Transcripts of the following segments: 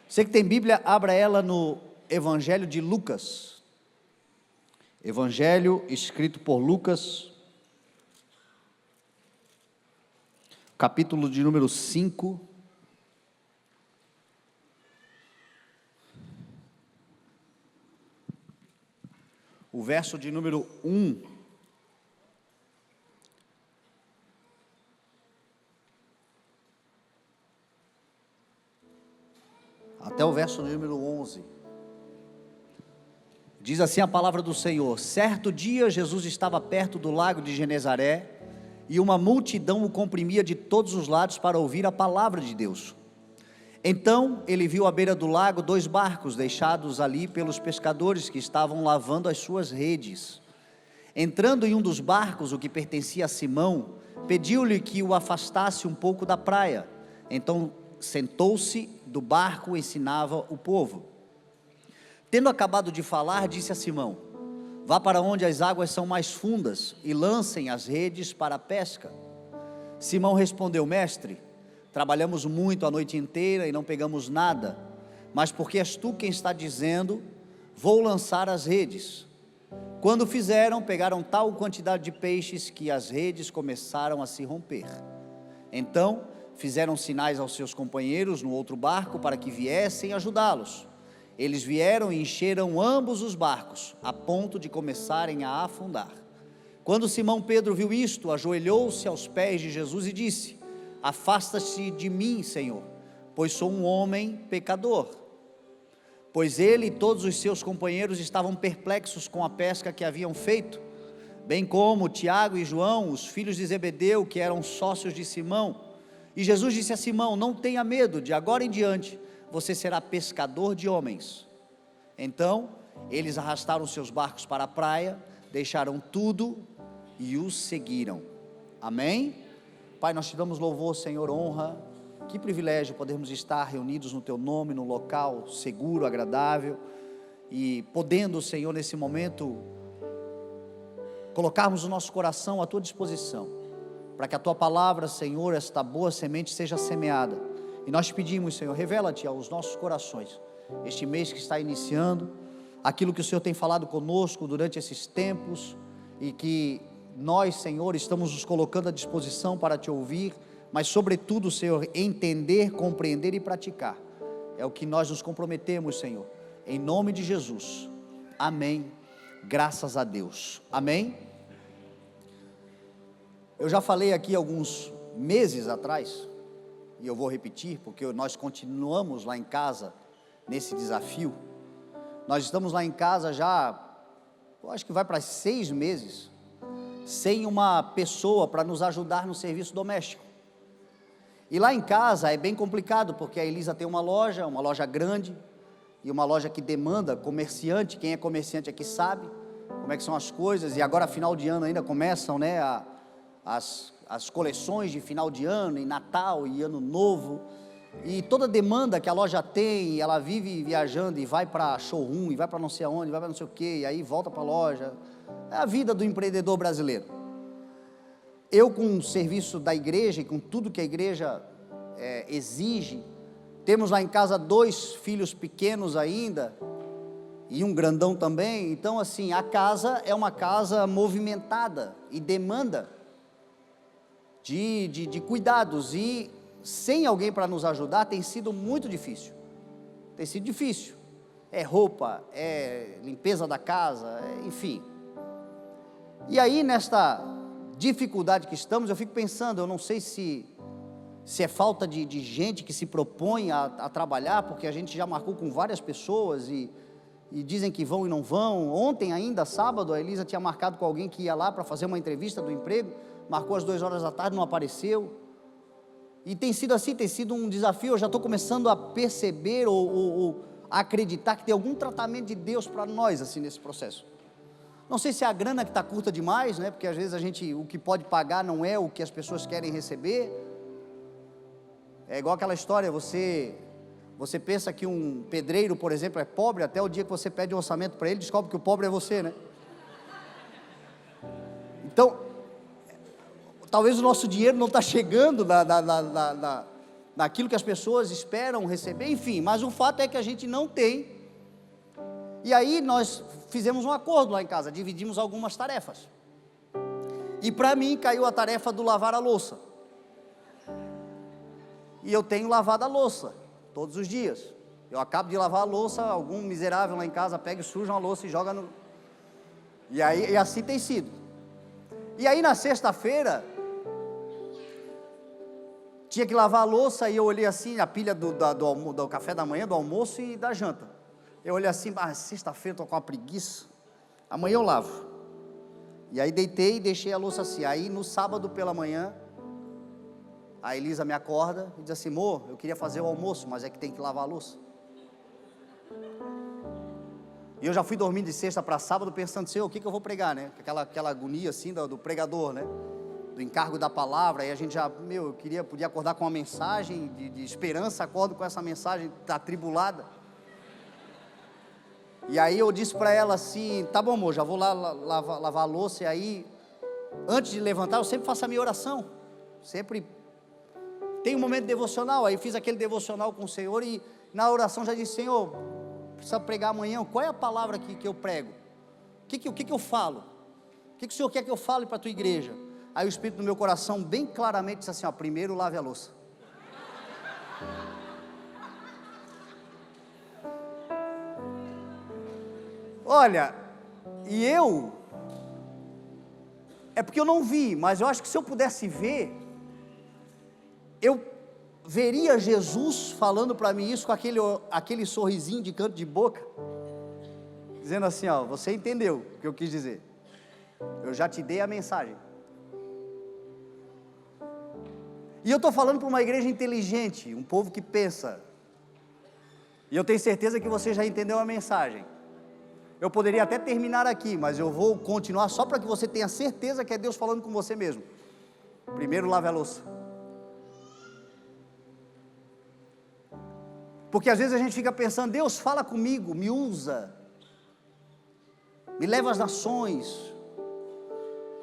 Você que tem Bíblia, abra ela no Evangelho de Lucas. Evangelho escrito por Lucas, capítulo de número 5. O verso de número 1. Até o verso número 11. Diz assim a palavra do Senhor: certo dia Jesus estava perto do lago de Genezaré, e uma multidão o comprimia de todos os lados para ouvir a palavra de Deus. Então ele viu à beira do lago 2 barcos deixados ali pelos pescadores que estavam lavando as suas redes. Entrando em um dos barcos, o que pertencia a Simão, pediu-lhe que o afastasse um pouco da praia. Então sentou-se do barco e ensinava o povo. Tendo acabado de falar, disse a Simão: vá para onde as águas são mais fundas e lancem as redes para a pesca. Simão respondeu: mestre, trabalhamos muito a noite inteira e não pegamos nada, mas porque és tu quem está dizendo, vou lançar as redes. Quando fizeram, pegaram tal quantidade de peixes que as redes começaram a se romper. Então fizeram sinais aos seus companheiros no outro barco para que viessem ajudá-los. Eles vieram e encheram ambos os barcos, a ponto de começarem a afundar. Quando Simão Pedro viu isto, ajoelhou-se aos pés de Jesus e disse: afasta-se de mim, Senhor, pois sou um homem pecador. Pois ele e todos os seus companheiros estavam perplexos com a pesca que haviam feito, bem como Tiago e João, os filhos de Zebedeu, que eram sócios de Simão. E Jesus disse a Simão: não tenha medo, de agora em diante você será pescador de homens. Então eles arrastaram seus barcos para a praia, deixaram tudo e os seguiram. Amém? Pai, nós te damos louvor, Senhor, honra. Que privilégio podermos estar reunidos no teu nome, num local seguro, agradável, e podendo, Senhor, nesse momento colocarmos o nosso coração à tua disposição, para que a tua palavra, Senhor, esta boa semente seja semeada. E nós te pedimos, Senhor, revela-te aos nossos corações, este mês que está iniciando, aquilo que o Senhor tem falado conosco durante esses tempos, e que nós, Senhor, estamos nos colocando à disposição para te ouvir, mas sobretudo, Senhor, entender, compreender e praticar. É o que nós nos comprometemos, Senhor, em nome de Jesus. Amém. Graças a Deus. Amém. Eu já falei aqui alguns meses atrás, e eu vou repetir, porque nós continuamos lá em casa, nesse desafio. Nós estamos lá em casa já, eu acho que vai para 6 meses, sem uma pessoa para nos ajudar no serviço doméstico. E lá em casa é bem complicado, porque a Elisa tem uma loja grande, e uma loja que demanda comerciante. Quem é comerciante aqui sabe como é que são as coisas, e agora final de ano ainda começam, né, as coleções de final de ano, e Natal e Ano Novo, e toda demanda que a loja tem, ela vive viajando, e vai para showroom, e vai para não sei aonde, vai para não sei o que, e aí volta para a loja. É a vida do empreendedor brasileiro. Eu, com o serviço da igreja, e com tudo que a igreja exige, temos lá em casa 2 filhos pequenos ainda, e um grandão também. Então assim, a casa é uma casa movimentada, e demanda de cuidados, e sem alguém para nos ajudar tem sido muito difícil. Tem sido difícil. É roupa, é limpeza da casa, enfim. E aí, nesta dificuldade que estamos, eu fico pensando, eu não sei se é falta de gente que se propõe a trabalhar, porque a gente já marcou com várias pessoas e dizem que vão e não vão. Ontem ainda, sábado, a Elisa tinha marcado com alguém que ia lá para fazer uma entrevista do emprego, marcou às 2 horas da tarde, não apareceu. E tem sido assim, tem sido um desafio. Eu já estou começando a perceber ou a acreditar que tem algum tratamento de Deus para nós assim nesse processo. Não sei se é a grana que está curta demais, né? Porque às vezes o que pode pagar não é o que as pessoas querem receber. É igual aquela história, você pensa que um pedreiro, por exemplo, é pobre, até o dia que você pede um orçamento para ele, descobre que o pobre é você, né? Então, talvez o nosso dinheiro não está chegando naquilo que as pessoas esperam receber, enfim, mas o fato é que a gente não tem. E aí nós fizemos um acordo lá em casa, dividimos algumas tarefas. E para mim caiu a tarefa do lavar a louça. E eu tenho lavado a louça todos os dias. Eu acabo de lavar a louça, algum miserável lá em casa pega e suja uma louça e joga no... E aí, e assim tem sido. E aí na sexta-feira, tinha que lavar a louça e eu olhei assim, a pilha do café da manhã, do almoço e da janta. Eu olhei assim, sexta-feira estou com uma preguiça, amanhã eu lavo. E aí deitei e deixei a louça assim. Aí no sábado pela manhã, a Elisa me acorda e diz assim: amor, eu queria fazer o almoço, mas é que tem que lavar a louça. E eu já fui dormindo de sexta para sábado pensando, Senhor, o que eu vou pregar, né? Aquela agonia assim do pregador, né? Do encargo da palavra. Aí a gente já, eu podia acordar com uma mensagem de esperança, acordo com essa mensagem atribulada. E aí eu disse para ela assim: tá bom, amor, já vou lá lavar a louça. E aí, antes de levantar, eu sempre faço a minha oração. Sempre tem um momento devocional. Aí fiz aquele devocional com o Senhor e na oração já disse: Senhor, precisa pregar amanhã, qual é a palavra que eu prego? O que eu falo? O que o Senhor quer que eu fale para a tua igreja? Aí o Espírito no meu coração bem claramente disse assim: ó, primeiro lave a louça. Olha, e é porque eu não vi, mas eu acho que se eu pudesse ver, eu veria Jesus falando para mim isso com aquele sorrisinho de canto de boca, dizendo assim: ó, você entendeu o que eu quis dizer, eu já te dei a mensagem. E eu estou falando para uma igreja inteligente, um povo que pensa, e eu tenho certeza que você já entendeu a mensagem. Eu poderia até terminar aqui, mas eu vou continuar só para que você tenha certeza que é Deus falando com você mesmo. Primeiro lave a louça. Porque às vezes a gente fica pensando: Deus fala comigo, me usa, me leva às nações,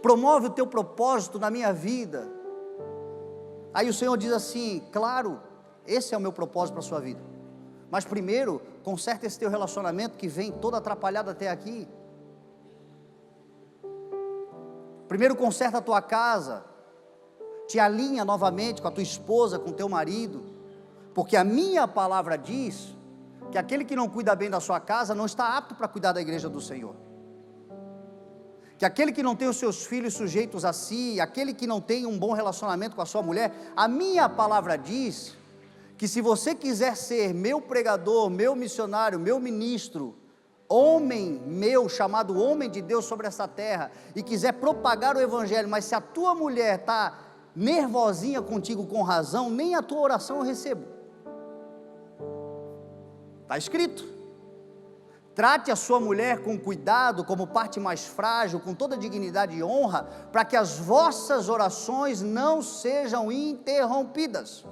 promove o teu propósito na minha vida. Aí o Senhor diz assim: claro, esse é o meu propósito para a sua vida, mas primeiro conserta esse teu relacionamento que vem todo atrapalhado até aqui. Primeiro conserta a tua casa, te alinha novamente com a tua esposa, com o teu marido, porque a minha palavra diz que aquele que não cuida bem da sua casa não está apto para cuidar da igreja do Senhor. Que aquele que não tem os seus filhos sujeitos a si, aquele que não tem um bom relacionamento com a sua mulher, a minha palavra diz que se você quiser ser meu pregador, meu missionário, meu ministro, homem meu, chamado homem de Deus sobre essa terra, e quiser propagar o evangelho, mas se a tua mulher está nervosinha contigo com razão, nem a tua oração eu recebo. Está escrito: trate a sua mulher com cuidado, como parte mais frágil, com toda dignidade e honra, para que as vossas orações não sejam interrompidas.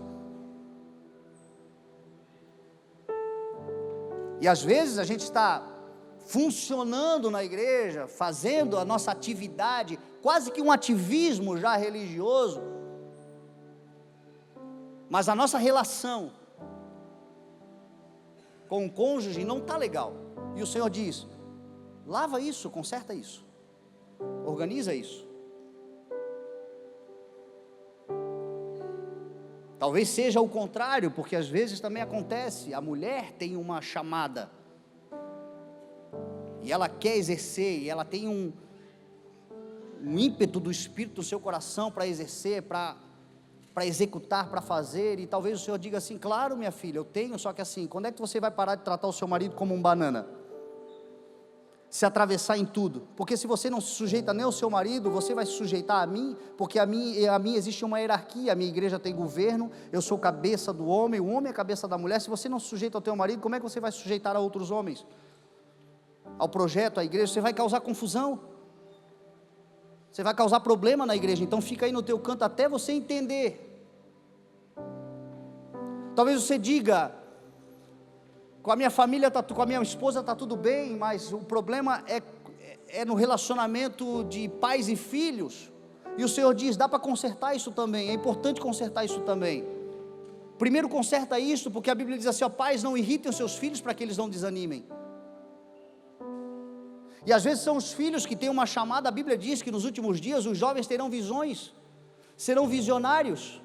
E às vezes a gente está funcionando na igreja, fazendo a nossa atividade, quase que um ativismo já religioso, mas a nossa relação com o cônjuge não está legal. E o Senhor diz: lava isso, conserta isso, organiza isso. Talvez seja o contrário, porque às vezes também acontece, a mulher tem uma chamada, e ela quer exercer, e ela tem um ímpeto do Espírito no seu coração para exercer, para executar, para fazer, e talvez o Senhor diga assim: claro, minha filha, eu tenho, só que assim, quando é que você vai parar de tratar o seu marido como um banana? Se atravessar em tudo, porque se você não se sujeita nem ao seu marido, você vai se sujeitar a mim, porque a mim existe uma hierarquia, a minha igreja tem governo, eu sou cabeça do homem, o homem é cabeça da mulher. Se você não se sujeita ao teu marido, como é que você vai se sujeitar a outros homens? Ao projeto, à igreja? Você vai causar confusão, você vai causar problema na igreja. Então fica aí no teu canto até você entender. Talvez você diga: com a minha família, com a minha esposa está tudo bem, mas o problema é no relacionamento de pais e filhos. E o Senhor diz: dá para consertar isso também, é importante consertar isso também. Primeiro conserta isso, porque a Bíblia diz assim, ó, pais, não irritem os seus filhos para que eles não desanimem. E às vezes são os filhos que têm uma chamada. A Bíblia diz que nos últimos dias os jovens terão visões, serão visionários,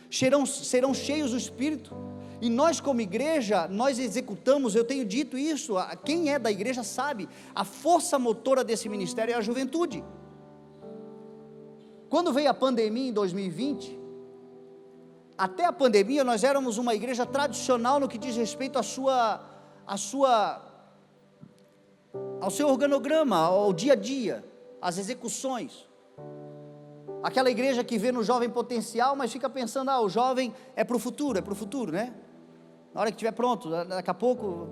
serão cheios do Espírito. E nós como igreja, nós executamos, eu tenho dito isso, quem é da igreja sabe, a força motora desse ministério é a juventude. Quando veio a pandemia em 2020, até a pandemia nós éramos uma igreja tradicional no que diz respeito ao seu organograma, ao dia a dia, às execuções. Aquela igreja que vê no jovem potencial, mas fica pensando, o jovem é para o futuro, né? Na hora que estiver pronto, daqui a pouco,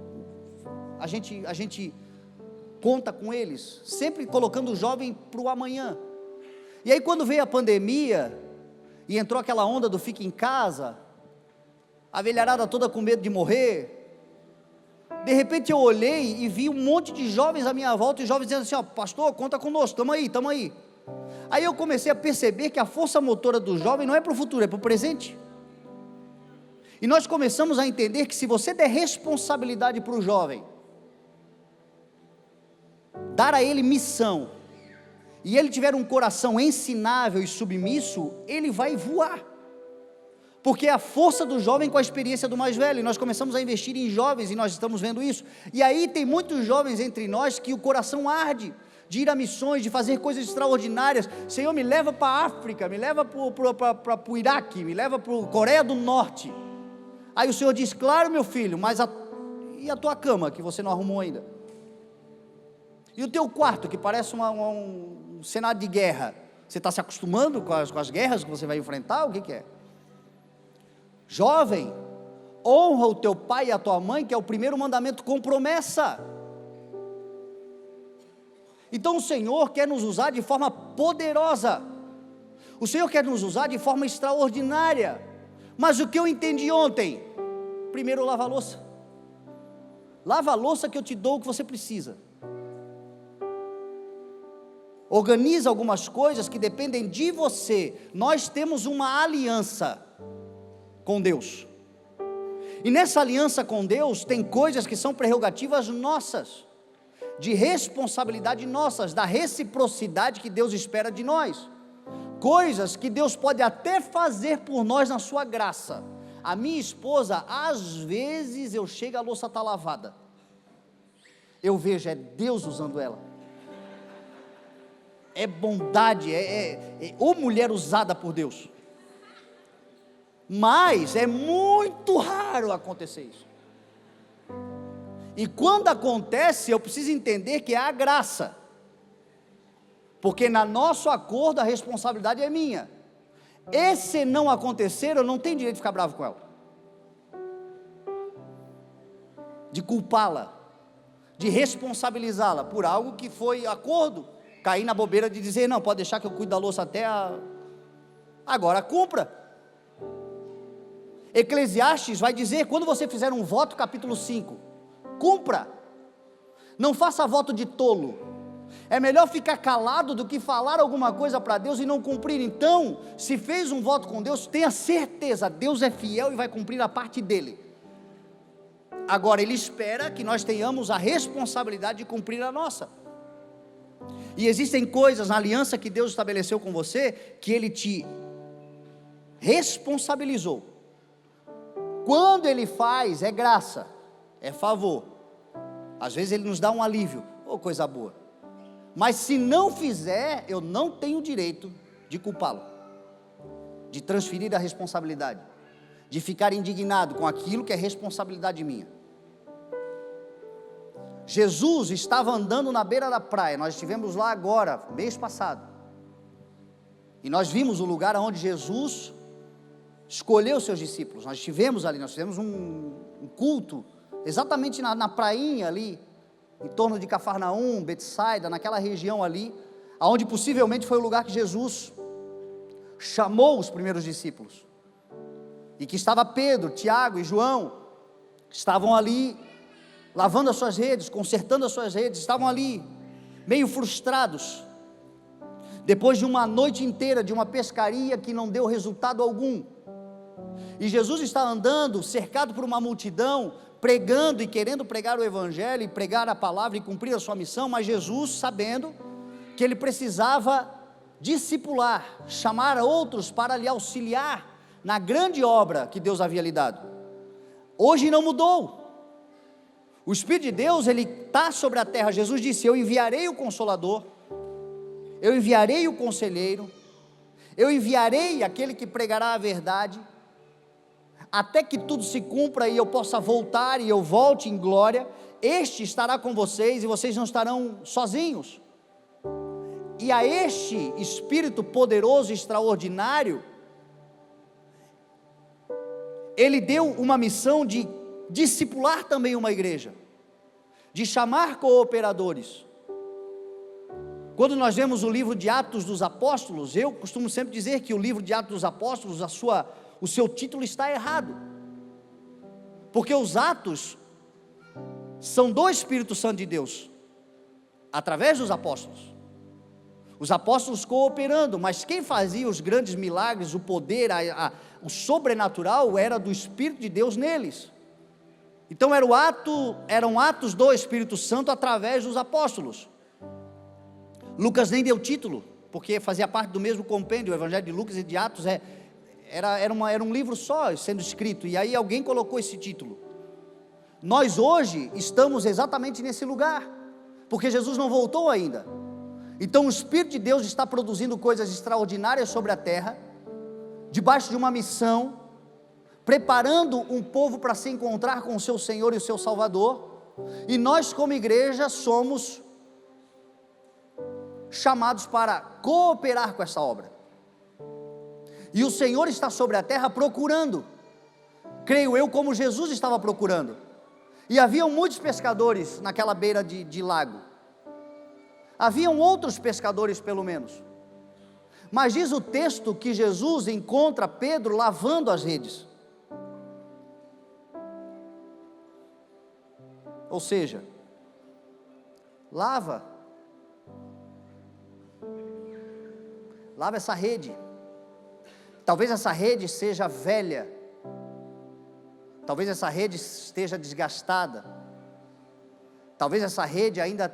a gente conta com eles, sempre colocando o jovem para o amanhã. E aí quando veio a pandemia, e entrou aquela onda do fica em casa, a velharada toda com medo de morrer, de repente eu olhei e vi um monte de jovens à minha volta, e jovens dizendo assim, pastor, conta conosco, estamos aí. Aí eu comecei a perceber que a força motora do jovem não é para o futuro, é para o presente. E nós começamos a entender que se você der responsabilidade para o jovem, dar a ele missão, e ele tiver um coração ensinável e submisso, ele vai voar, porque é a força do jovem com a experiência do mais velho. E nós começamos a investir em jovens, e nós estamos vendo isso, e aí tem muitos jovens entre nós, que o coração arde, de ir a missões, de fazer coisas extraordinárias. Senhor, me leva para a África, me leva para o Iraque, me leva para a Coreia do Norte. Aí o Senhor diz, claro meu filho, mas e a tua cama, que você não arrumou ainda? E o teu quarto, que parece um cenário de guerra, você está se acostumando com as guerras que você vai enfrentar? O que é? Jovem, honra o teu pai e a tua mãe, que é o primeiro mandamento com promessa. Então o Senhor quer nos usar de forma poderosa, o Senhor quer nos usar de forma extraordinária. Mas o que eu entendi ontem? Primeiro, lava a louça. Lava a louça que eu te dou o que você precisa. Organiza algumas coisas que dependem de você. Nós temos uma aliança com Deus. E nessa aliança com Deus tem coisas que são prerrogativas nossas, de responsabilidade nossas, da reciprocidade que Deus espera de nós. Coisas que Deus pode até fazer por nós na sua graça. A minha esposa, às vezes eu chego, a louça está lavada, eu vejo, é Deus usando ela, é bondade, ou mulher usada por Deus, mas é muito raro acontecer isso, e quando acontece, eu preciso entender que é a graça, porque no nosso acordo a responsabilidade é minha. E se não acontecer, eu não tenho direito de ficar bravo com ela, de culpá-la, de responsabilizá-la por algo que foi acordo. Cair na bobeira de dizer, não, pode deixar que eu cuido da louça até agora cumpra. Eclesiastes vai dizer, quando você fizer um voto, capítulo 5, cumpra, não faça voto de tolo. É melhor ficar calado do que falar alguma coisa para Deus e não cumprir. Então, se fez um voto com Deus, tenha certeza, Deus é fiel e vai cumprir a parte dele. Agora, Ele espera que nós tenhamos a responsabilidade de cumprir a nossa. E existem coisas na aliança que Deus estabeleceu com você, que Ele te responsabilizou. Quando Ele faz, é graça, é favor. Às vezes Ele nos dá um alívio, coisa boa. Mas se não fizer, eu não tenho direito de culpá-lo, de transferir a responsabilidade, de ficar indignado com aquilo que é responsabilidade minha. Jesus estava andando na beira da praia, nós estivemos lá agora, mês passado, e nós vimos o lugar onde Jesus escolheu os seus discípulos. Nós estivemos ali, nós fizemos um culto, exatamente na prainha ali, em torno de Cafarnaum, Betsaida, naquela região ali, onde possivelmente foi o lugar que Jesus chamou os primeiros discípulos, e que estava Pedro, Tiago e João, estavam ali, lavando as suas redes, consertando as suas redes, estavam ali, meio frustrados, depois de uma noite inteira, de uma pescaria que não deu resultado algum, e Jesus está andando, cercado por uma multidão, pregando e querendo pregar o evangelho, e pregar a palavra e cumprir a sua missão, mas Jesus, sabendo que ele precisava discipular, chamar outros para lhe auxiliar na grande obra que Deus havia lhe dado. Hoje não mudou. O Espírito de Deus, ele está sobre a terra. Jesus disse: eu enviarei o Consolador, eu enviarei o Conselheiro, eu enviarei aquele que pregará a verdade, até que tudo se cumpra e eu possa voltar e eu volte em glória. Este estará com vocês e vocês não estarão sozinhos. E a este Espírito poderoso e extraordinário, ele deu uma missão de discipular também uma igreja, de chamar cooperadores. Quando nós vemos o livro de Atos dos Apóstolos, eu costumo sempre dizer que o livro de Atos dos Apóstolos, o seu título está errado, porque os Atos são do Espírito Santo de Deus, através dos apóstolos, os apóstolos cooperando, mas quem fazia os grandes milagres, o poder, o sobrenatural, era do Espírito de Deus neles. Então eram atos do Espírito Santo através dos apóstolos. Lucas nem deu título, porque fazia parte do mesmo compêndio. O Evangelho de Lucas e de Atos era um livro só sendo escrito, e aí alguém colocou esse título. Nós hoje estamos exatamente nesse lugar, porque Jesus não voltou ainda. Então o Espírito de Deus está produzindo coisas extraordinárias sobre a terra, debaixo de uma missão, preparando um povo para se encontrar com o seu Senhor e o seu Salvador, e nós como igreja somos chamados para cooperar com essa obra, e o Senhor está sobre a terra procurando, creio eu, como Jesus estava procurando, e haviam muitos pescadores naquela beira de lago, haviam outros pescadores pelo menos, mas diz o texto que Jesus encontra Pedro lavando as redes, ou seja, lava essa rede. Talvez essa rede seja velha, talvez essa rede esteja desgastada, talvez essa rede ainda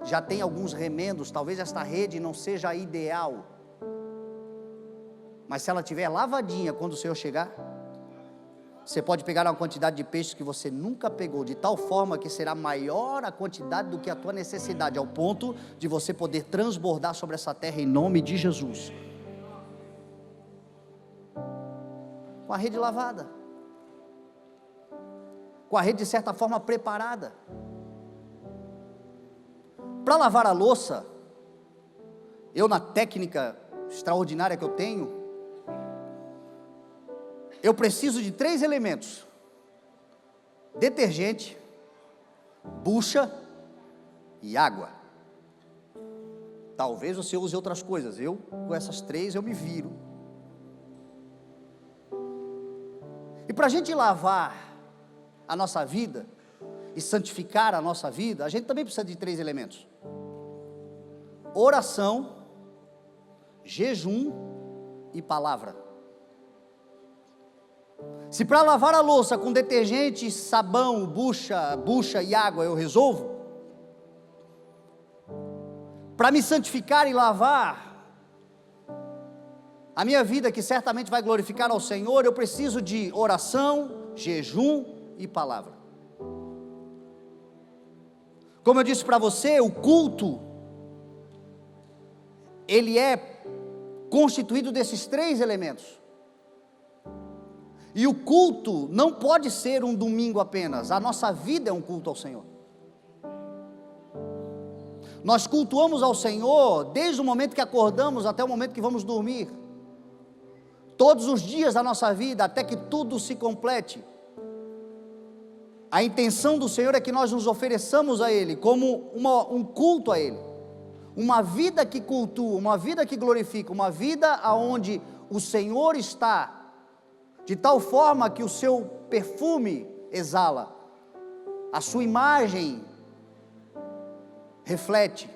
já tenha alguns remendos, talvez esta rede não seja a ideal, mas se ela estiver lavadinha quando o Senhor chegar, você pode pegar uma quantidade de peixes que você nunca pegou, de tal forma que será maior a quantidade do que a tua necessidade, ao ponto de você poder transbordar sobre essa terra em nome de Jesus, com a rede lavada, com a rede de certa forma preparada. Para lavar a louça, eu, na técnica extraordinária que eu tenho, eu preciso de 3 elementos: detergente, bucha e água. Talvez você use outras coisas, eu com essas 3 eu me viro. E para a gente lavar a nossa vida e santificar a nossa vida, a gente também precisa de 3 elementos: oração, jejum e palavra. Se para lavar a louça com detergente, sabão, bucha e água eu resolvo, para me santificar e lavar a minha vida, que certamente vai glorificar ao Senhor, eu preciso de oração, jejum e palavra. Como eu disse para você, o culto, ele é constituído desses 3 elementos. E o culto não pode ser um domingo apenas, a nossa vida é um culto ao Senhor. Nós cultuamos ao Senhor desde o momento que acordamos até o momento que vamos dormir, todos os dias da nossa vida, até que tudo se complete. A intenção do Senhor é que nós nos ofereçamos a Ele, como um culto a Ele, uma vida que cultua, uma vida que glorifica, uma vida onde o Senhor está, de tal forma que o seu perfume exala, a sua imagem reflete.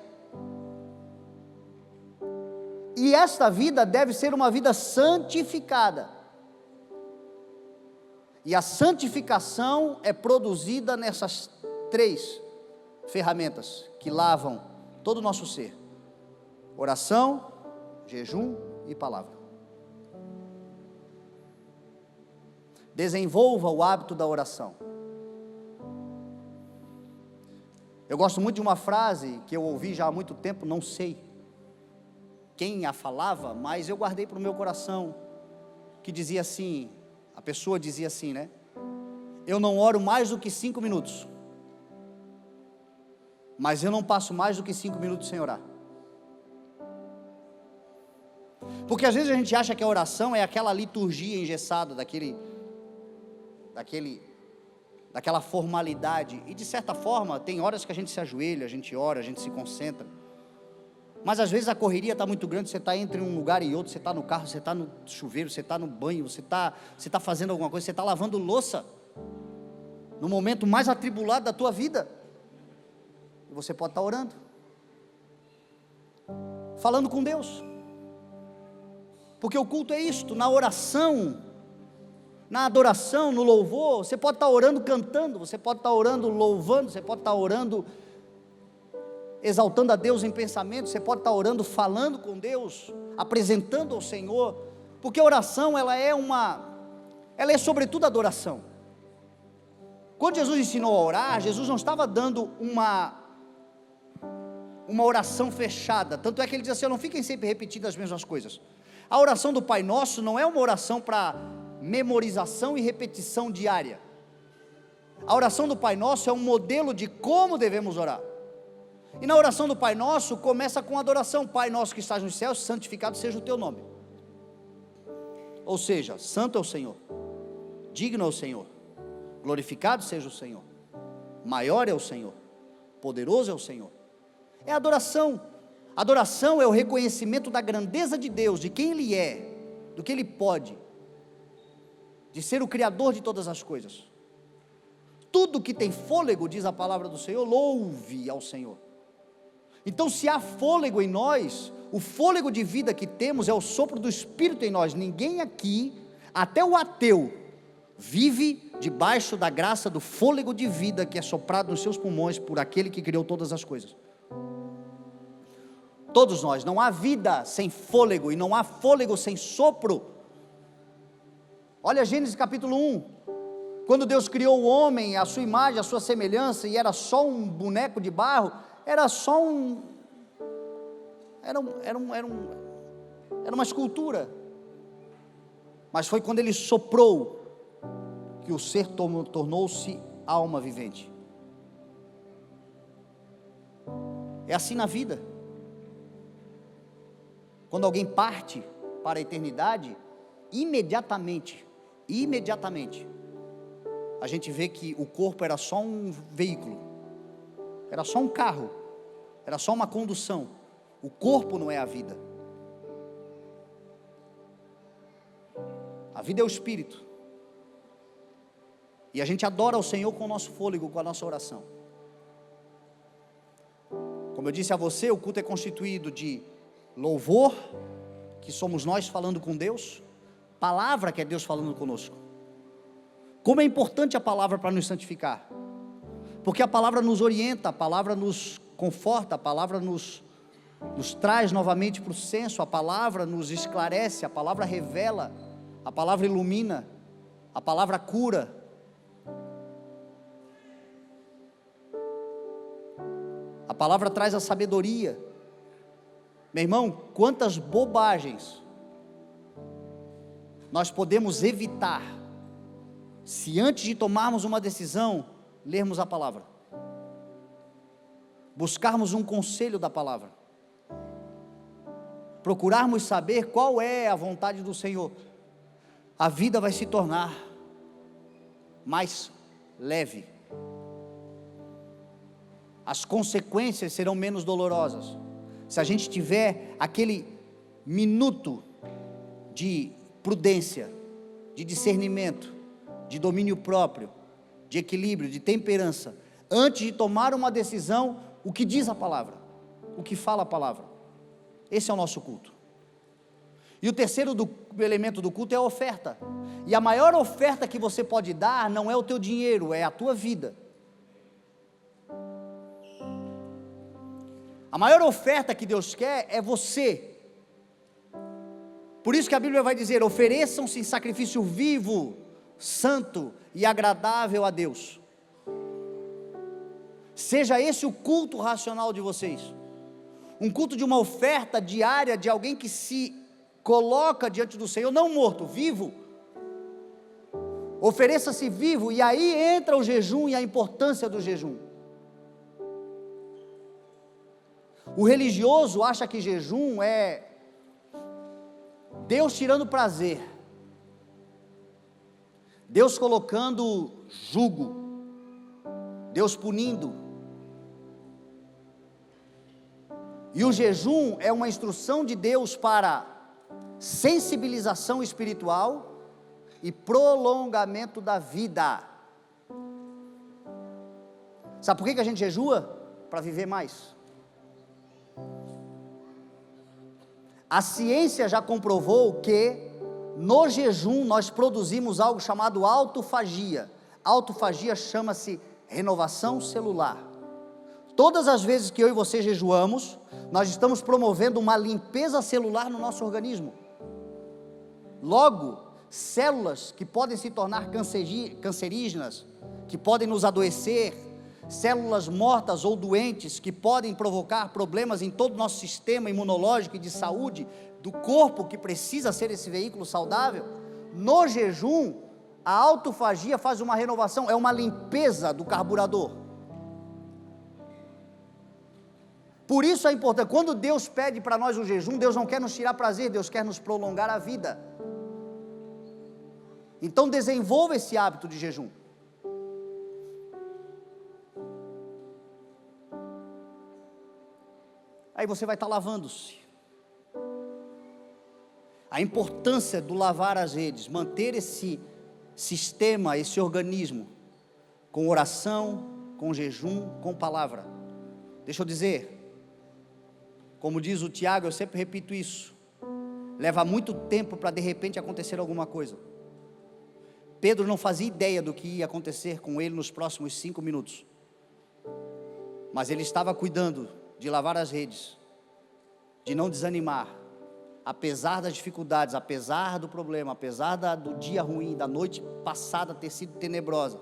E esta vida deve ser uma vida santificada. E a santificação é produzida nessas 3 ferramentas que lavam todo o nosso ser: oração, jejum e palavra. Desenvolva o hábito da oração. Eu gosto muito de uma frase que eu ouvi já há muito tempo, não sei quem a falava, mas eu guardei para o meu coração, que dizia assim, a pessoa dizia assim, né? Eu não oro mais do que 5 minutos, mas eu não passo mais do que 5 minutos sem orar. Porque às vezes a gente acha que a oração é aquela liturgia engessada, daquela formalidade, e de certa forma, tem horas que a gente se ajoelha, a gente ora, a gente se concentra, mas às vezes a correria está muito grande, você está entre um lugar e outro, você está no carro, você está no chuveiro, você está no banho, você está fazendo alguma coisa, você está lavando louça, no momento mais atribulado da tua vida, e você pode estar orando, falando com Deus, porque o culto é isto, na oração, na adoração, no louvor, você pode estar orando cantando, você pode estar orando louvando, você pode estar orando exaltando a Deus em pensamento, você pode estar orando falando com Deus, apresentando ao Senhor, porque a oração ela é sobretudo adoração. Quando Jesus ensinou a orar, Jesus não estava dando uma oração fechada, tanto é que ele diz assim, não fiquem sempre repetindo as mesmas coisas. A oração do Pai Nosso não é uma oração para memorização e repetição diária. A oração do Pai Nosso é um modelo de como devemos orar. E na oração do Pai Nosso começa com adoração. Pai nosso que estás nos céus, santificado seja o teu nome. Ou seja, santo é o Senhor, digno é o Senhor, glorificado seja o Senhor, maior é o Senhor, poderoso é o Senhor. É adoração. Adoração é o reconhecimento da grandeza de Deus, de quem Ele é, do que Ele pode, de ser o Criador de todas as coisas. Tudo que tem fôlego, diz a palavra do Senhor, louve ao Senhor. Então, se há fôlego em nós, o fôlego de vida que temos é o sopro do Espírito em nós. Ninguém aqui, até o ateu, vive debaixo da graça do fôlego de vida que é soprado nos seus pulmões por aquele que criou todas as coisas. Todos nós, não há vida sem fôlego e não há fôlego sem sopro. Olha Gênesis capítulo 1, quando Deus criou o homem, a sua imagem, a sua semelhança, e era só um boneco de barro, era uma escultura, mas foi quando Ele soprou, que o ser tornou-se alma vivente. É assim na vida, quando alguém parte para a eternidade, imediatamente, a gente vê que o corpo era só um veículo, era só um carro, era só uma condução, o corpo não é a vida, a vida é o Espírito, e a gente adora o Senhor com o nosso fôlego, com a nossa oração. Como eu disse a você, o culto é constituído de louvor, que somos nós falando com Deus, palavra, que é Deus falando conosco. Como é importante a palavra para nos santificar, porque a palavra nos orienta, a palavra nos conforta, a palavra nos traz novamente para o senso, a palavra nos esclarece, a palavra revela, a palavra ilumina, a palavra cura. A palavra traz a sabedoria. Meu irmão, quantas bobagens nós podemos evitar, se antes de tomarmos uma decisão, lermos a palavra, buscarmos um conselho da palavra, procurarmos saber qual é a vontade do Senhor, a vida vai se tornar mais leve, as consequências serão menos dolorosas, se a gente tiver aquele minuto de prudência, de discernimento, de domínio próprio, de equilíbrio, de temperança, antes de tomar uma decisão, o que diz a palavra, o que fala a palavra. Esse é o nosso culto. E o terceiro elemento do culto é a oferta. E a maior oferta que você pode dar não é o teu dinheiro, é a tua vida. A maior oferta que Deus quer é você. Por isso que a Bíblia vai dizer: ofereçam-se em sacrifício vivo, santo e agradável a Deus. Seja esse o culto racional de vocês, um culto de uma oferta diária, de alguém que se coloca diante do Senhor, não morto, vivo. Ofereça-se vivo, e aí entra o jejum e a importância do jejum. O religioso acha que jejum é Deus tirando prazer, Deus colocando jugo, Deus punindo. E o jejum é uma instrução de Deus para sensibilização espiritual e prolongamento da vida. Sabe por que a gente jejua? Para viver mais. A ciência já comprovou que no jejum nós produzimos algo chamado autofagia. Autofagia chama-se renovação celular. Todas as vezes que eu e você jejuamos, nós estamos promovendo uma limpeza celular no nosso organismo. Logo, células que podem se tornar cancerígenas, que podem nos adoecer, células mortas ou doentes, que podem provocar problemas em todo o nosso sistema imunológico e de saúde, do corpo, que precisa ser esse veículo saudável. No jejum, a autofagia faz uma renovação, é uma limpeza do carburador. Por isso é importante, quando Deus pede para nós o jejum, Deus não quer nos tirar prazer, Deus quer nos prolongar a vida. Então desenvolva esse hábito de jejum. Aí você vai estar lavando-se. A importância do lavar as redes, manter esse sistema, esse organismo, com oração, com jejum, com palavra. Deixa eu dizer, como diz o Tiago, eu sempre repito isso, leva muito tempo para de repente acontecer alguma coisa. Pedro não fazia ideia do que ia acontecer com ele nos próximos 5 minutos, mas ele estava cuidando de lavar as redes, de não desanimar, apesar das dificuldades, apesar do problema, apesar do dia ruim, da noite passada ter sido tenebrosa,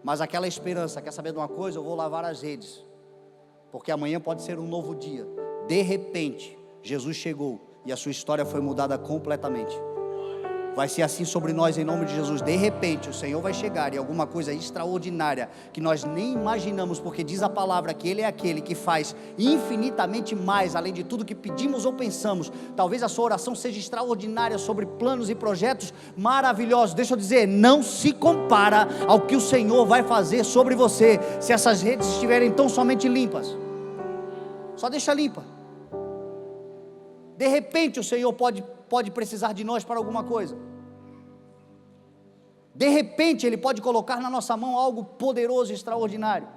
mas aquela esperança, quer saber de uma coisa? Eu vou lavar as redes, porque amanhã pode ser um novo dia. De repente, Jesus chegou e a sua história foi mudada completamente. Vai ser assim sobre nós em nome de Jesus. De repente o Senhor vai chegar e alguma coisa extraordinária que nós nem imaginamos, porque diz a palavra que Ele é aquele que faz infinitamente mais, além de tudo que pedimos ou pensamos. Talvez a sua oração seja extraordinária, sobre planos e projetos maravilhosos. Deixa eu dizer, não se compara ao que o Senhor vai fazer sobre você, se essas redes estiverem tão somente limpas. Só deixa limpa. De repente o Senhor pode precisar de nós para alguma coisa. De repente Ele pode colocar na nossa mão algo poderoso e extraordinário.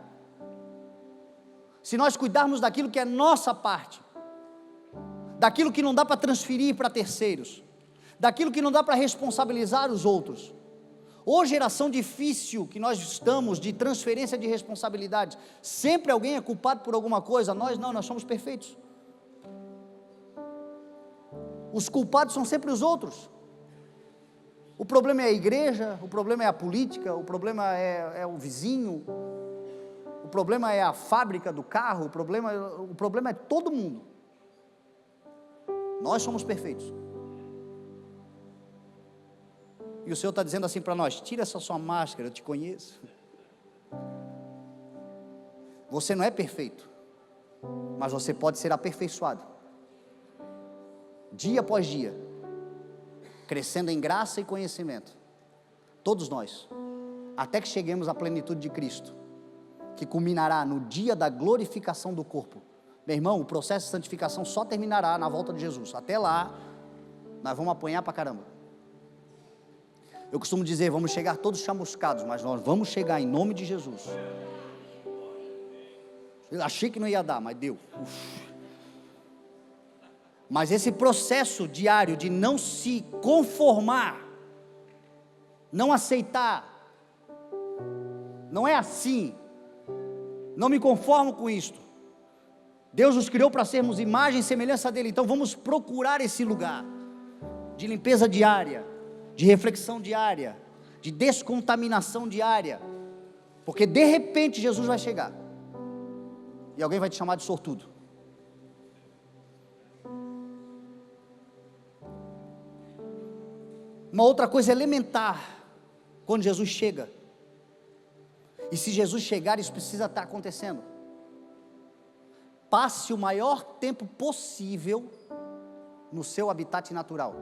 Se nós cuidarmos daquilo que é nossa parte, daquilo que não dá para transferir para terceiros, daquilo que não dá para responsabilizar os outros. Ô geração difícil que nós estamos, de transferência de responsabilidades, sempre alguém é culpado por alguma coisa. Nós não, nós somos perfeitos. Os culpados são sempre os outros. O problema é a igreja, o problema é a política, o problema é o vizinho, o problema é a fábrica do carro, o problema é todo mundo. Nós somos perfeitos. E o Senhor está dizendo assim para nós: tira essa sua máscara, eu te conheço. Você não é perfeito, mas você pode ser aperfeiçoado, dia após dia, crescendo em graça e conhecimento, todos nós, até que cheguemos à plenitude de Cristo, que culminará no dia da glorificação do corpo. Meu irmão, o processo de santificação só terminará na volta de Jesus. Até lá, nós vamos apanhar para caramba. Eu costumo dizer, vamos chegar todos chamuscados, mas nós vamos chegar em nome de Jesus. Eu achei que não ia dar, mas deu. Uf. Mas esse processo diário de não se conformar, não aceitar, não é assim, não me conformo com isto. Deus nos criou para sermos imagem e semelhança dele, então vamos procurar esse lugar de limpeza diária, de reflexão diária, de descontaminação diária, porque de repente Jesus vai chegar, e alguém vai te chamar de sortudo. Uma outra coisa elementar, quando Jesus chega, e se Jesus chegar, isso precisa estar acontecendo: passe o maior tempo possível no seu habitat natural.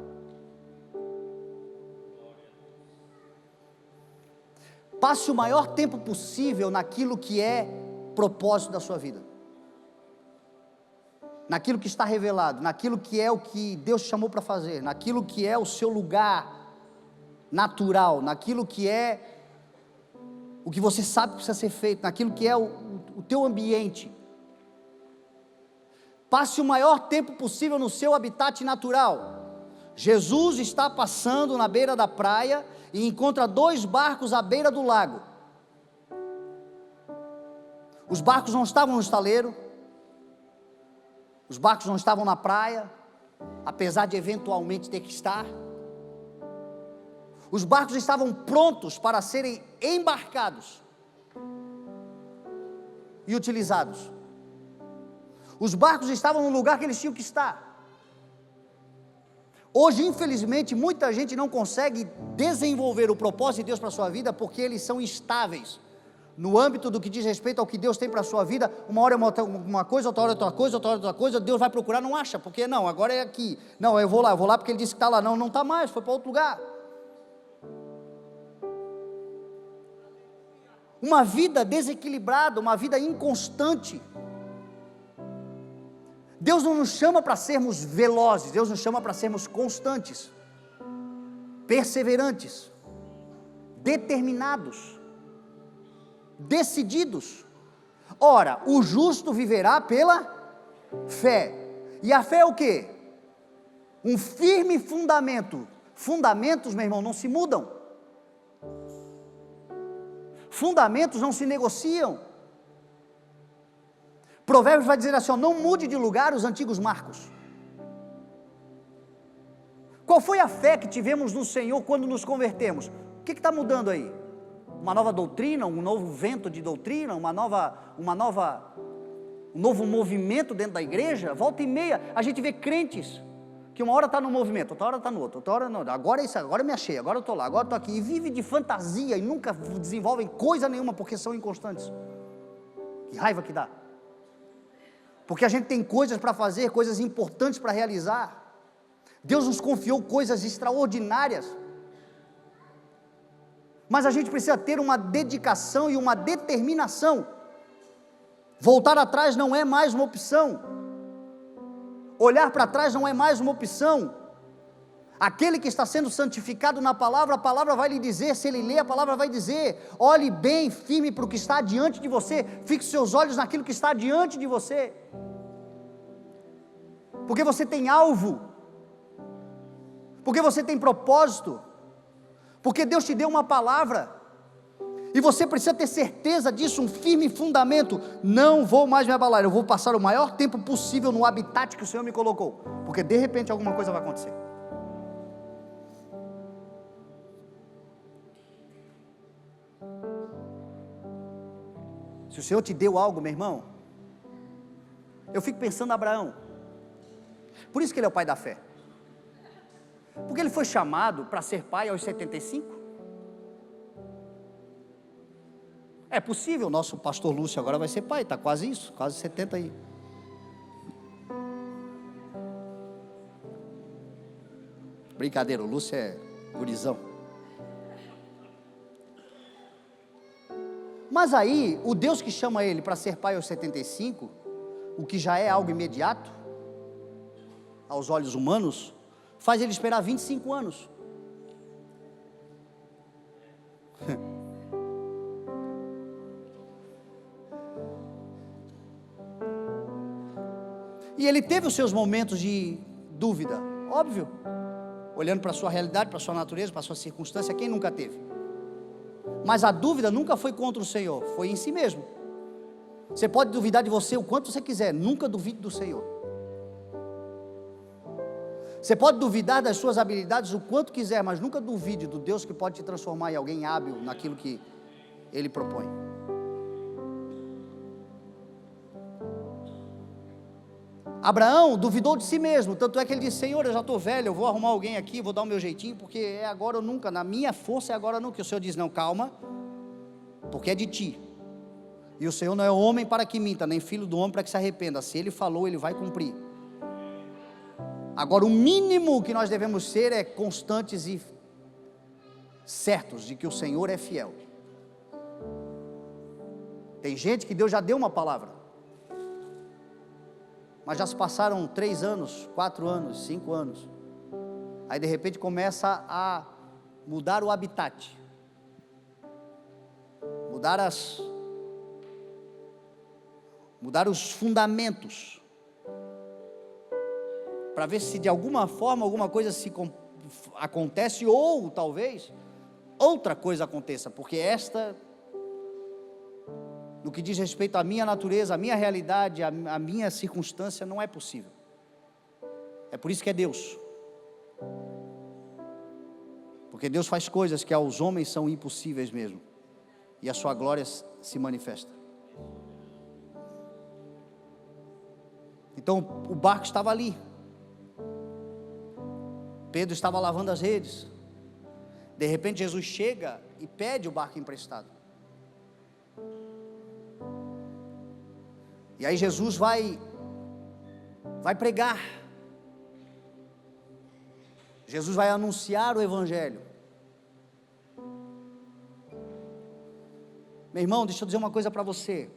Passe o maior tempo possível naquilo que é propósito da sua vida, naquilo que está revelado, naquilo que é o que Deus te chamou para fazer, naquilo que é o seu lugar natural, naquilo que é o que você sabe que precisa ser feito, naquilo que é o teu ambiente. Passe o maior tempo possível no seu habitat natural. Jesus está passando na beira da praia e encontra 2 barcos à beira do lago. Os barcos não estavam no estaleiro, os barcos não estavam na praia, apesar de eventualmente ter que estar. Os barcos estavam prontos para serem embarcados e utilizados. Os barcos estavam no lugar que eles tinham que estar. Hoje, infelizmente, muita gente não consegue desenvolver o propósito de Deus para a sua vida, porque eles são instáveis, no âmbito do que diz respeito ao que Deus tem para a sua vida. Uma hora é uma coisa, outra hora é outra coisa, outra hora é outra coisa. Deus vai procurar, não acha, porque não, agora é aqui, não, eu vou lá porque ele disse que está lá, não está mais, foi para outro lugar. Uma vida desequilibrada, uma vida inconstante. Deus não nos chama para sermos velozes, Deus nos chama para sermos constantes, perseverantes, determinados, decididos. Ora, o justo viverá pela fé. E a fé é o quê? Um firme fundamento. Fundamentos, meu irmão, não se mudam. Fundamentos não se negociam. Provérbios vai dizer assim, ó, não mude de lugar os antigos marcos. Qual foi a fé que tivemos no Senhor quando nos convertemos? O que está mudando aí? Uma nova doutrina, um novo vento de doutrina, um novo movimento dentro da igreja? Volta e meia, a gente vê crentes, que uma hora está num movimento, outra hora está no outro, outra hora não, agora é isso, agora eu me achei, agora eu estou lá, agora eu estou aqui, e vive de fantasia, e nunca desenvolvem coisa nenhuma, porque são inconstantes. Que raiva que dá. Porque a gente tem coisas para fazer, coisas importantes para realizar. Deus nos confiou coisas extraordinárias, mas a gente precisa ter uma dedicação e uma determinação. Voltar atrás não é mais uma opção, olhar para trás não é mais uma opção. Aquele que está sendo santificado na palavra, a palavra vai lhe dizer, se ele lê, a palavra vai dizer, olhe bem firme para o que está diante de você, fixe seus olhos naquilo que está diante de você, porque você tem alvo, porque você tem propósito, porque Deus te deu uma palavra, e você precisa ter certeza disso, um firme fundamento. Não vou mais me abalar, eu vou passar o maior tempo possível no habitat que o Senhor me colocou, porque de repente alguma coisa vai acontecer. Se o Senhor te deu algo, meu irmão, eu fico pensando em Abraão, por isso que ele é o pai da fé, porque ele foi chamado para ser pai aos 75, é possível, nosso pastor Lúcio agora vai ser pai, está quase isso, quase 70 aí, brincadeira, o Lúcio é gurizão, mas aí, o Deus que chama ele para ser pai aos 75, o que já é algo imediato, aos olhos humanos, faz ele esperar 25 anos, e ele teve os seus momentos de dúvida? Óbvio. Olhando para a sua realidade, para a sua natureza, para a sua circunstância, quem nunca teve? Mas a dúvida nunca foi contra o Senhor, foi em si mesmo. Você pode duvidar de você o quanto você quiser, nunca duvide do Senhor. Você pode duvidar das suas habilidades o quanto quiser, mas nunca duvide do Deus que pode te transformar em alguém hábil naquilo que Ele propõe. Abraão duvidou de si mesmo, tanto é que ele disse: Senhor, eu já estou velho, eu vou arrumar alguém aqui, vou dar o meu jeitinho, porque é agora ou nunca, na minha força é agora ou nunca. E o Senhor diz: não, calma, porque é de ti, e o Senhor não é homem para que minta, nem filho do homem para que se arrependa. Se Ele falou, Ele vai cumprir. Agora, o mínimo que nós devemos ser é constantes e certos de que o Senhor é fiel. Tem gente que Deus já deu uma palavra, mas já se passaram 3 anos, 4 anos, 5 anos, aí de repente começa a mudar o habitat, mudar os fundamentos, para ver se de alguma forma, alguma coisa acontece, ou talvez outra coisa aconteça, porque no que diz respeito à minha natureza, à minha realidade, à minha circunstância, não é possível. É por isso que é Deus, porque Deus faz coisas que aos homens são impossíveis mesmo, e a sua glória se manifesta. Então o barco estava ali, Pedro estava lavando as redes, de repente Jesus chega e pede o barco emprestado, e aí Jesus vai pregar, Jesus vai anunciar o Evangelho. Meu irmão, deixa eu dizer uma coisa para você,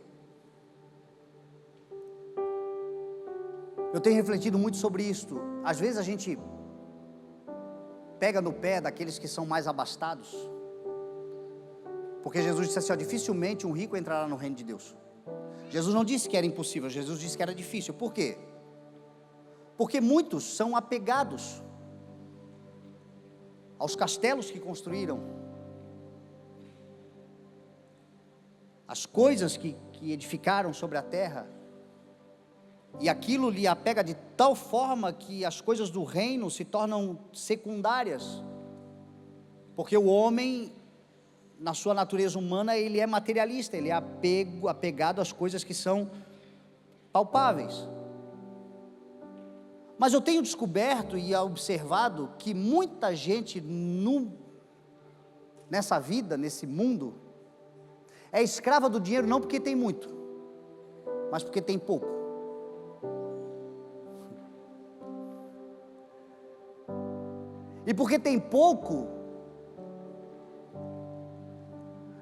eu tenho refletido muito sobre isto. Às vezes a gente pega no pé daqueles que são mais abastados, porque Jesus disse assim: ó, dificilmente um rico entrará no reino de Deus. Jesus não disse que era impossível, Jesus disse que era difícil. Por quê? Porque muitos são apegados aos castelos que construíram, as coisas que edificaram sobre a terra, e aquilo lhe apega de tal forma que as coisas do reino se tornam secundárias, porque o homem, na sua natureza humana, ele é materialista, ele é apegado às coisas que são palpáveis. Mas eu tenho descoberto e observado que muita gente nessa vida, nesse mundo, é escrava do dinheiro não porque tem muito, mas porque tem pouco. E porque tem pouco,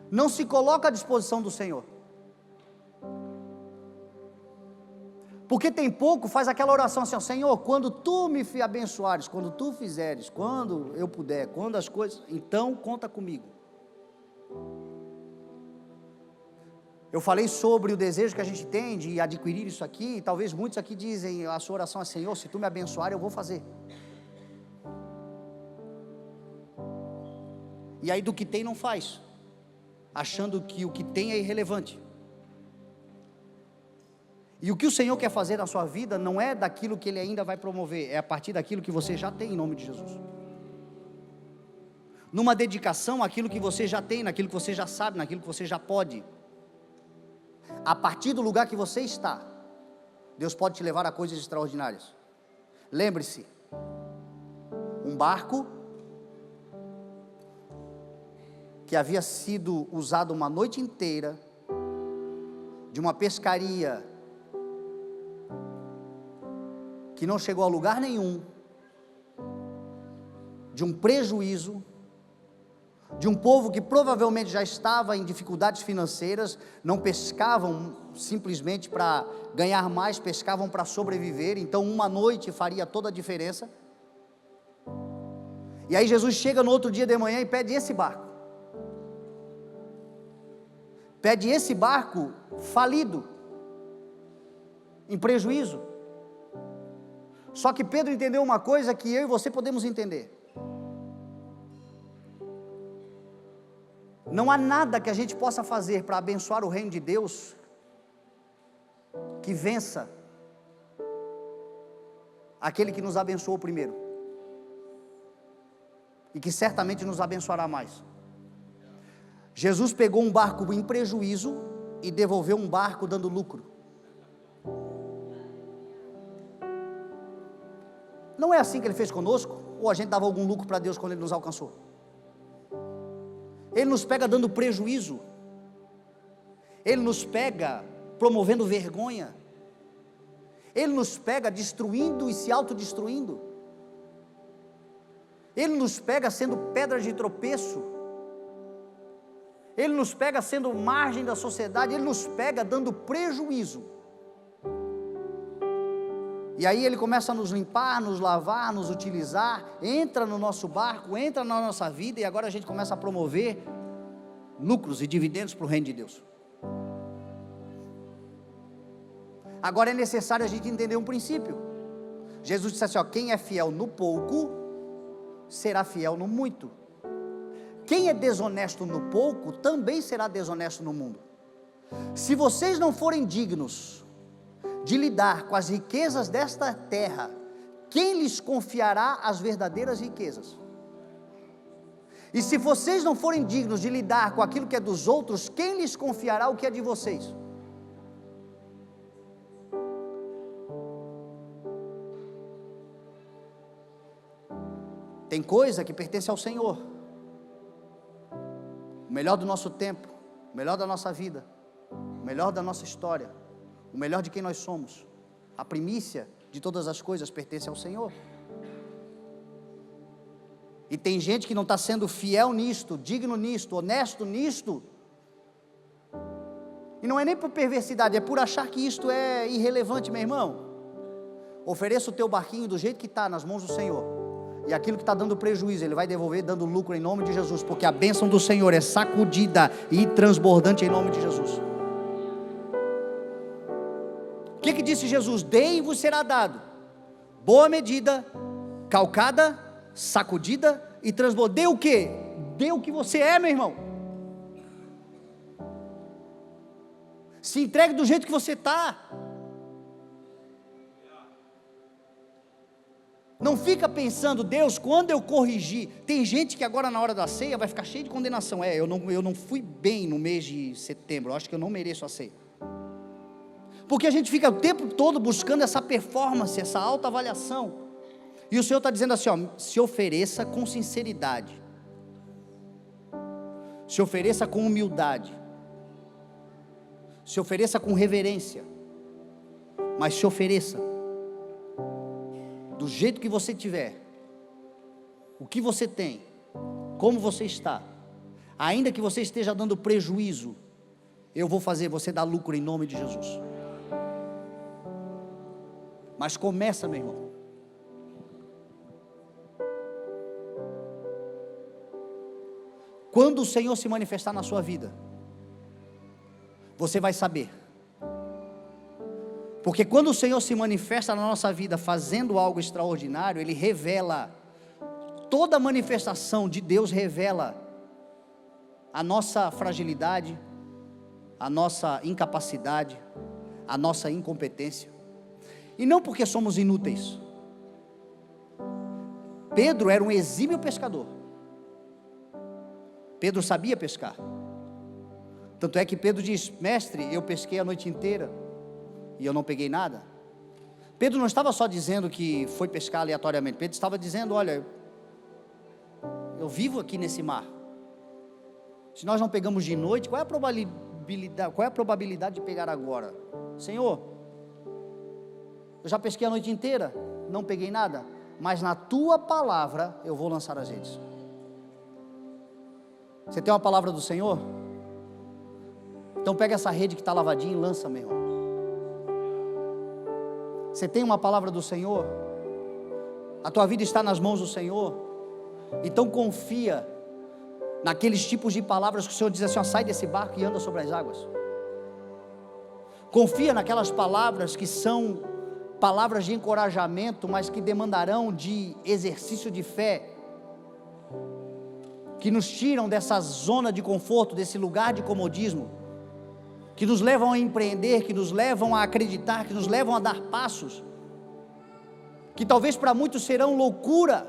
não se coloca à disposição do Senhor. Porque tem pouco, faz aquela oração assim: ó, Senhor, quando Tu me abençoares, quando Tu fizeres, quando eu puder, quando as coisas, então conta comigo. Eu falei sobre o desejo que a gente tem de adquirir isso aqui, e talvez muitos aqui dizem, a sua oração é: Senhor, se Tu me abençoar, eu vou fazer. E aí do que tem não faz, achando que o que tem é irrelevante. E o que o Senhor quer fazer na sua vida não é daquilo que Ele ainda vai promover, é a partir daquilo que você já tem, em nome de Jesus. Numa dedicação àquilo que você já tem, naquilo que você já sabe, naquilo que você já pode. A partir do lugar que você está, Deus pode te levar a coisas extraordinárias. Lembre-se, um barco que havia sido usado uma noite inteira, de uma pescaria que não chegou a lugar nenhum, de um prejuízo, de um povo que provavelmente já estava em dificuldades financeiras, não pescavam simplesmente para ganhar mais, pescavam para sobreviver. Então uma noite faria toda a diferença. E aí Jesus chega no outro dia de manhã e pede esse barco. Pede esse barco falido, em prejuízo. Só que Pedro entendeu uma coisa que eu e você podemos entender. Não há nada que a gente possa fazer para abençoar o reino de Deus que vença aquele que nos abençoou primeiro e que certamente nos abençoará mais. Jesus pegou um barco em prejuízo e devolveu um barco dando lucro. Não é assim que Ele fez conosco? Ou a gente dava algum lucro para Deus quando Ele nos alcançou? Ele nos pega dando prejuízo, Ele nos pega promovendo vergonha, Ele nos pega destruindo e se autodestruindo, Ele nos pega sendo pedra de tropeço, Ele nos pega sendo margem da sociedade, Ele nos pega dando prejuízo. E aí Ele começa a nos limpar, nos lavar, nos utilizar, entra no nosso barco, entra na nossa vida, e agora a gente começa a promover lucros e dividendos para o reino de Deus. Agora é necessário a gente entender um princípio. Jesus disse assim, ó, quem é fiel no pouco, será fiel no muito. Quem é desonesto no pouco, também será desonesto no mundo. Se vocês não forem dignos de lidar com as riquezas desta terra, quem lhes confiará as verdadeiras riquezas? E se vocês não forem dignos de lidar com aquilo que é dos outros, quem lhes confiará o que é de vocês? Tem coisa que pertence ao Senhor. O melhor do nosso tempo, o melhor da nossa vida, o melhor da nossa história, o melhor de quem nós somos, a primícia de todas as coisas pertence ao Senhor. E tem gente que não está sendo fiel nisto, digno nisto, honesto nisto, e não é nem por perversidade, é por achar que isto é irrelevante, meu irmão. Ofereça o teu barquinho do jeito que está, nas mãos do Senhor, e aquilo que está dando prejuízo, Ele vai devolver dando lucro em nome de Jesus, porque a bênção do Senhor é sacudida e transbordante em nome de Jesus. O que disse Jesus? Dei e vos será dado, boa medida, calcada, sacudida e transbordante. Dê o que? Dê o que você é, meu irmão. Se entregue do jeito que você está. Não fica pensando, Deus, quando eu corrigir. Tem gente que agora na hora da ceia vai ficar cheio de condenação. Eu não fui bem no mês de setembro, eu acho que eu não mereço a ceia. Porque a gente fica o tempo todo buscando essa performance, essa autoavaliação. E o Senhor está dizendo assim, ó, se ofereça com sinceridade, se ofereça com humildade, se ofereça com reverência, mas se ofereça do jeito que você tiver, o que você tem, como você está, ainda que você esteja dando prejuízo, eu vou fazer você dar lucro em nome de Jesus. Mas começa, meu irmão. Quando o Senhor se manifestar na sua vida, você vai saber. Porque quando o Senhor se manifesta na nossa vida fazendo algo extraordinário, Ele revela, toda manifestação de Deus revela a nossa fragilidade, a nossa incapacidade, a nossa incompetência. E não porque somos inúteis. Pedro era um exímio pescador. Pedro sabia pescar. Tanto é que Pedro diz, mestre, eu pesquei a noite inteira e eu não peguei nada. Pedro não estava só dizendo que foi pescar aleatoriamente. Pedro estava dizendo, olha, eu vivo aqui nesse mar. Se nós não pegamos de noite, qual é a probabilidade de pegar agora? Senhor, eu já pesquei a noite inteira, não peguei nada, mas na tua palavra eu vou lançar as redes. Você tem uma palavra do Senhor? Então pega essa rede que está lavadinha e lança, meu irmão. Você tem uma palavra do Senhor? A tua vida está nas mãos do Senhor? Então confia naqueles tipos de palavras que o Senhor diz assim, ó, sai desse barco e anda sobre as águas. Confia naquelas palavras que são palavras de encorajamento, mas que demandarão de exercício de fé, que nos tiram dessa zona de conforto, desse lugar de comodismo, que nos levam a empreender, que nos levam a acreditar, que nos levam a dar passos, que talvez para muitos serão loucura,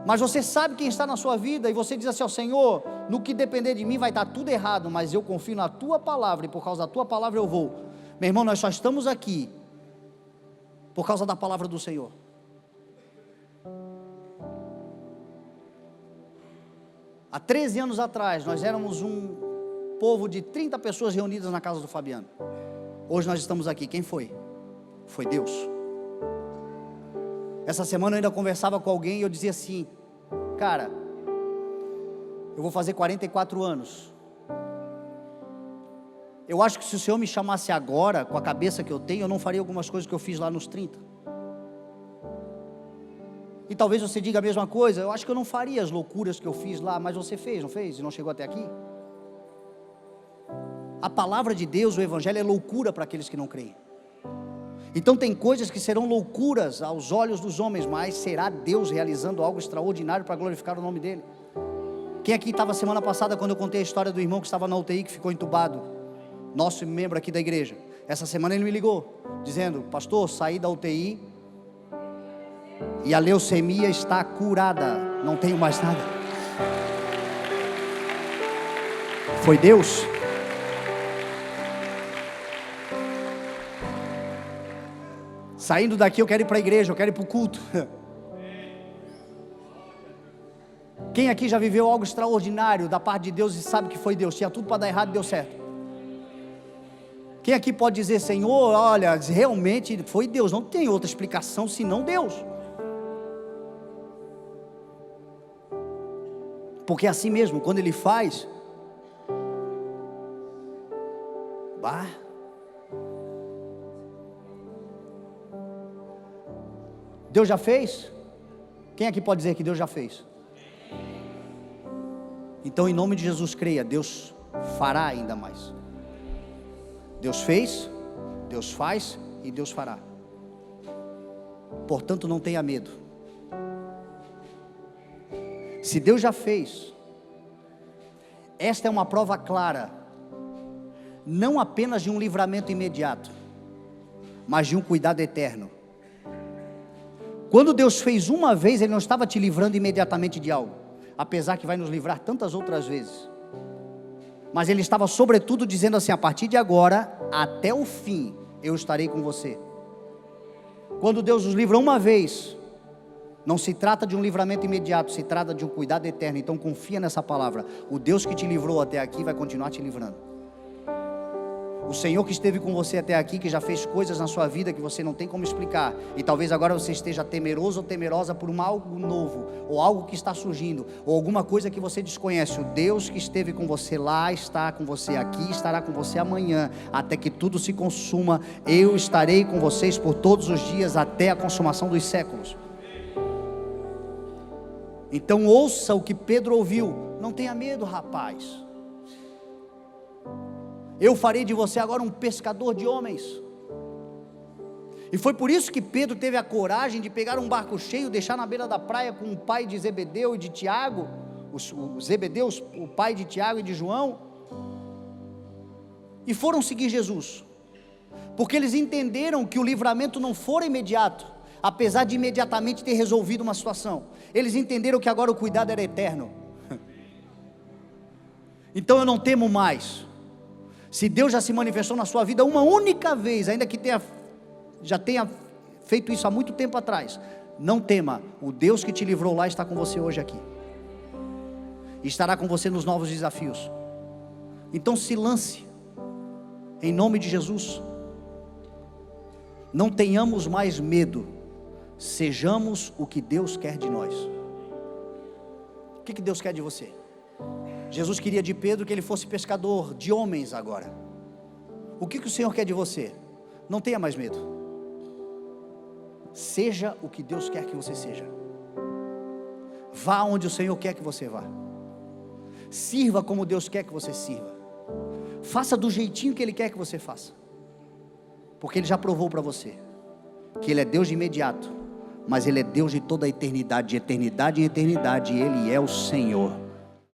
mas você sabe quem está na sua vida, e você diz assim ao Senhor: no que depender de mim vai estar tudo errado, mas eu confio na tua palavra, e por causa da tua palavra eu vou. Meu irmão, nós só estamos aqui por causa da palavra do Senhor. Há 13 anos atrás, nós éramos um povo de 30 pessoas reunidas na casa do Fabiano. Hoje nós estamos aqui. Quem foi? Foi Deus. Essa semana eu ainda conversava com alguém e eu dizia assim: cara, eu vou fazer 44 anos. Eu acho que se o Senhor me chamasse agora, com a cabeça que eu tenho, eu não faria algumas coisas que eu fiz lá nos 30. E talvez você diga a mesma coisa: eu acho que eu não faria as loucuras que eu fiz lá, mas você fez, não fez? E não chegou até aqui? A palavra de Deus, o Evangelho, é loucura para aqueles que não creem. Então tem coisas que serão loucuras aos olhos dos homens, mas será Deus realizando algo extraordinário para glorificar o nome dEle. Quem aqui estava semana passada quando eu contei a história do irmão que estava na UTI, que ficou entubado? Nosso membro aqui da igreja. Essa semana ele me ligou, dizendo: pastor, saí da UTI e a leucemia está curada, não tenho mais nada. Foi Deus. Saindo daqui eu quero ir para a igreja, eu quero ir para o culto. Quem aqui já viveu algo extraordinário da parte de Deus e sabe que foi Deus? Tinha tudo para dar errado e deu certo. Quem aqui pode dizer: Senhor, olha, realmente foi Deus, não tem outra explicação senão Deus. Porque é assim mesmo, quando Ele faz, Deus já fez? Quem aqui pode dizer que Deus já fez? Então, em nome de Jesus, creia, Deus fará ainda mais. Deus fez, Deus faz e Deus fará. Portanto, não tenha medo. Se Deus já fez, esta é uma prova clara, não apenas de um livramento imediato, mas de um cuidado eterno. Quando Deus fez uma vez, Ele não estava te livrando imediatamente de algo, apesar que vai nos livrar tantas outras vezes, mas Ele estava sobretudo dizendo assim: a partir de agora, até o fim, eu estarei com você. Quando Deus nos livra uma vez, não se trata de um livramento imediato, se trata de um cuidado eterno. Então confia nessa palavra: o Deus que te livrou até aqui vai continuar te livrando. O Senhor que esteve com você até aqui, que já fez coisas na sua vida que você não tem como explicar, e talvez agora você esteja temeroso ou temerosa por algo novo, ou algo que está surgindo, ou alguma coisa que você desconhece. O Deus que esteve com você lá está com você aqui, estará com você amanhã, até que tudo se consuma. Eu estarei com vocês por todos os dias, até a consumação dos séculos. Então ouça o que Pedro ouviu: não tenha medo, rapaz. Eu farei de você agora um pescador de homens. E foi por isso que Pedro teve a coragem de pegar um barco cheio, deixar na beira da praia com o pai de Zebedeu e de Tiago, os Zebedeus, o pai de Tiago e de João, e foram seguir Jesus, porque eles entenderam que o livramento não fora imediato, apesar de imediatamente ter resolvido uma situação. Eles entenderam que agora o cuidado era eterno. Então eu não temo mais. Se Deus já se manifestou na sua vida uma única vez, ainda que já tenha feito isso há muito tempo atrás, não tema, o Deus que te livrou lá está com você hoje aqui, estará com você nos novos desafios. Então se lance, em nome de Jesus. Não tenhamos mais medo, sejamos o que Deus quer de nós. O que Deus quer de você? Jesus queria de Pedro que ele fosse pescador de homens agora. O que o Senhor quer de você? Não tenha mais medo. Seja o que Deus quer que você seja. Vá onde o Senhor quer que você vá. Sirva como Deus quer que você sirva. Faça do jeitinho que Ele quer que você faça. Porque Ele já provou para você que Ele é Deus de imediato, mas Ele é Deus de toda a eternidade, de eternidade em eternidade, e Ele é o Senhor.